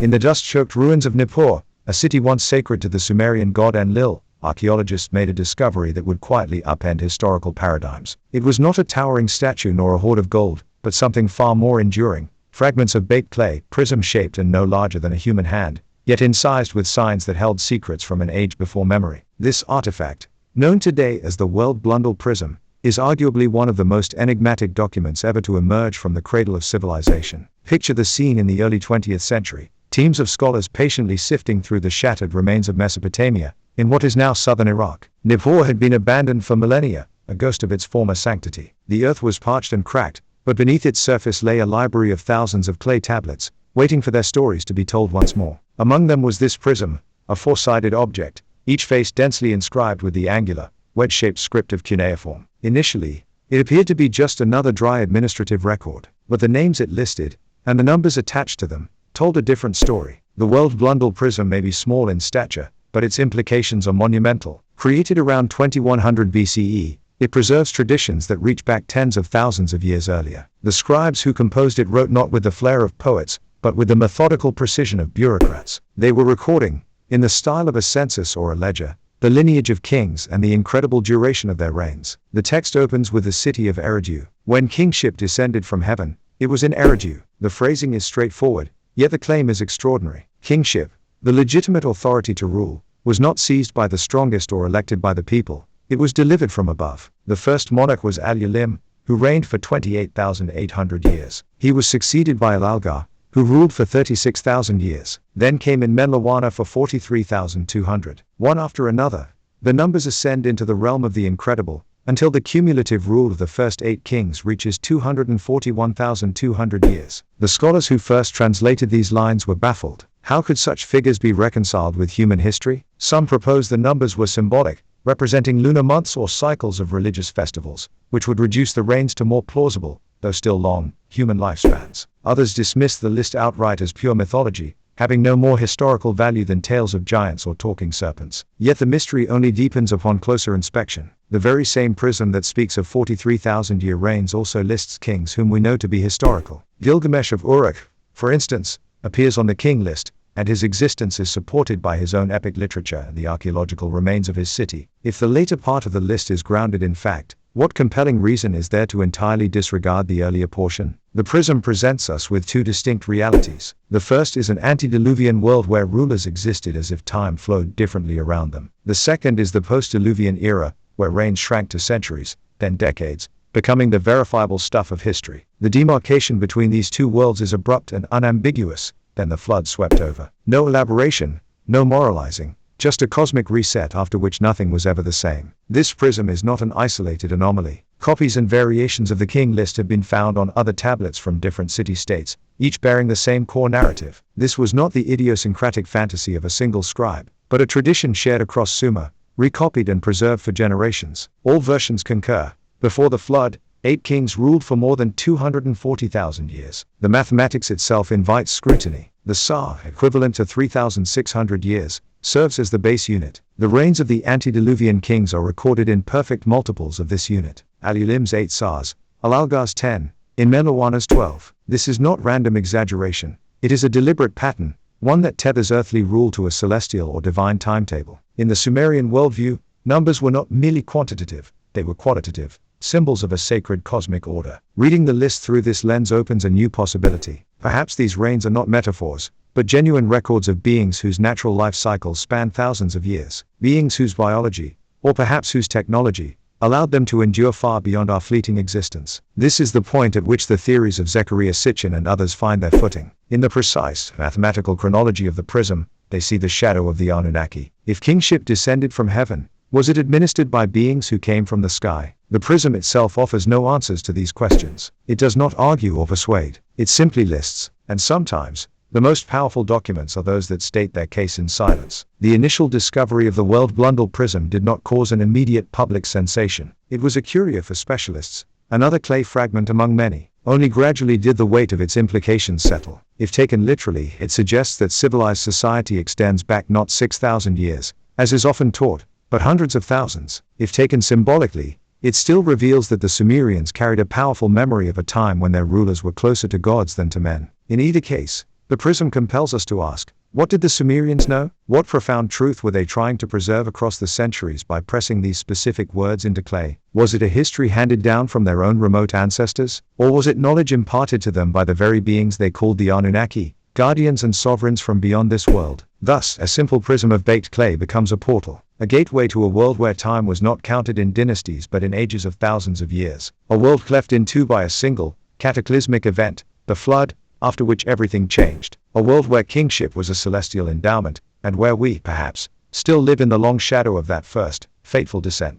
In the dust-choked ruins of Nippur, a city once sacred to the Sumerian god Enlil, archaeologists made a discovery that would quietly upend historical paradigms. It was not a towering statue nor a hoard of gold, but something far more enduring: fragments of baked clay, prism-shaped and no larger than a human hand, yet incised with signs that held secrets from an age before memory. This artifact, known today as the Weld-Blundell Prism, is arguably one of the most enigmatic documents ever to emerge from the cradle of civilization. Picture the scene in the early 20th century. Teams of scholars patiently sifting through the shattered remains of Mesopotamia, in what is now southern Iraq. Nippur had been abandoned for millennia, a ghost of its former sanctity. The earth was parched and cracked, but beneath its surface lay a library of thousands of clay tablets, waiting for their stories to be told once more. Among them was this prism, a four-sided object, each face densely inscribed with the angular, wedge-shaped script of cuneiform. Initially, it appeared to be just another dry administrative record, but the names it listed, and the numbers attached to them, told a different story. The Weld-Blundell Prism may be small in stature, but its implications are monumental. Created around 2100 BCE, it preserves traditions that reach back tens of thousands of years earlier. The scribes who composed it wrote not with the flair of poets, but with the methodical precision of bureaucrats. They were recording, in the style of a census or a ledger, the lineage of kings and the incredible duration of their reigns. The text opens with the city of Eridu. When kingship descended from heaven, it was in Eridu. The phrasing is straightforward, yet the claim is extraordinary. Kingship, the legitimate authority to rule, was not seized by the strongest or elected by the people. It was delivered from above. The first monarch was Al-Ulim, who reigned for 28,800 years. He was succeeded by Al-Algar, who ruled for 36,000 years. Then came Enlil for 43,200. One after another, the numbers ascend into the realm of the incredible, until the cumulative rule of the first 8 kings reaches 241,200 years. The scholars who first translated these lines were baffled. How could such figures be reconciled with human history? Some propose the numbers were symbolic, representing lunar months or cycles of religious festivals, which would reduce the reigns to more plausible, though still long, human lifespans. Others dismissed the list outright as pure mythology, having no more historical value than tales of giants or talking serpents. Yet the mystery only deepens upon closer inspection. The very same prism that speaks of 43,000-year reigns also lists kings whom we know to be historical. Gilgamesh of Uruk, for instance, appears on the king list, and his existence is supported by his own epic literature and the archaeological remains of his city. If the later part of the list is grounded in fact, what compelling reason is there to entirely disregard the earlier portion? The prism presents us with two distinct realities. The first is an antediluvian world where rulers existed as if time flowed differently around them. The second is the post-diluvian era, where reigns shrank to centuries, then decades, becoming the verifiable stuff of history. The demarcation between these two worlds is abrupt and unambiguous. Then the flood swept over. No elaboration, no moralizing, just a cosmic reset after which nothing was ever the same. This prism is not an isolated anomaly. Copies and variations of the king list have been found on other tablets from different city-states, each bearing the same core narrative. This was not the idiosyncratic fantasy of a single scribe, but a tradition shared across Sumer, recopied and preserved for generations. All versions concur. Before the flood, 8 kings ruled for more than 240,000 years. The mathematics itself invites scrutiny. The Sa, equivalent to 3,600 years, serves as the base unit. The reigns of the antediluvian kings are recorded in perfect multiples of this unit. Al-Ulim's 8 Sas, Al-Algar's 10, Enlil's 12. This is not random exaggeration. It is a deliberate pattern, one that tethers earthly rule to a celestial or divine timetable. In the Sumerian worldview, numbers were not merely quantitative, they were qualitative, symbols of a sacred cosmic order. Reading the list through this lens opens a new possibility. Perhaps these reigns are not metaphors, but genuine records of beings whose natural life cycles span thousands of years, beings whose biology, or perhaps whose technology, allowed them to endure far beyond our fleeting existence. This is the point at which the theories of Zecharia Sitchin and others find their footing. In the precise, mathematical chronology of the prism, they see the shadow of the Anunnaki. If kingship descended from heaven, was it administered by beings who came from the sky? The prism itself offers no answers to these questions. It does not argue or persuade. It simply lists, and sometimes, the most powerful documents are those that state their case in silence. The initial discovery of the Weld-Blundell Prism did not cause an immediate public sensation. It was a curio for specialists, another clay fragment among many. Only gradually did the weight of its implications settle. If taken literally, it suggests that civilized society extends back not 6,000 years, as is often taught, but hundreds of thousands. If taken symbolically, it still reveals that the Sumerians carried a powerful memory of a time when their rulers were closer to gods than to men. In either case, The prism compels us to ask, what did the Sumerians know? What profound truth were they trying to preserve across the centuries by pressing these specific words into clay? Was it a history handed down from their own remote ancestors? Or was it knowledge imparted to them by the very beings they called the Anunnaki, guardians and sovereigns from beyond this world? Thus, a simple prism of baked clay becomes a portal, a gateway to a world where time was not counted in dynasties but in ages of thousands of years. A world cleft in two by a single, cataclysmic event, the flood, after which everything changed. A world where kingship was a celestial endowment, and where we, perhaps, still live in the long shadow of that first, fateful descent.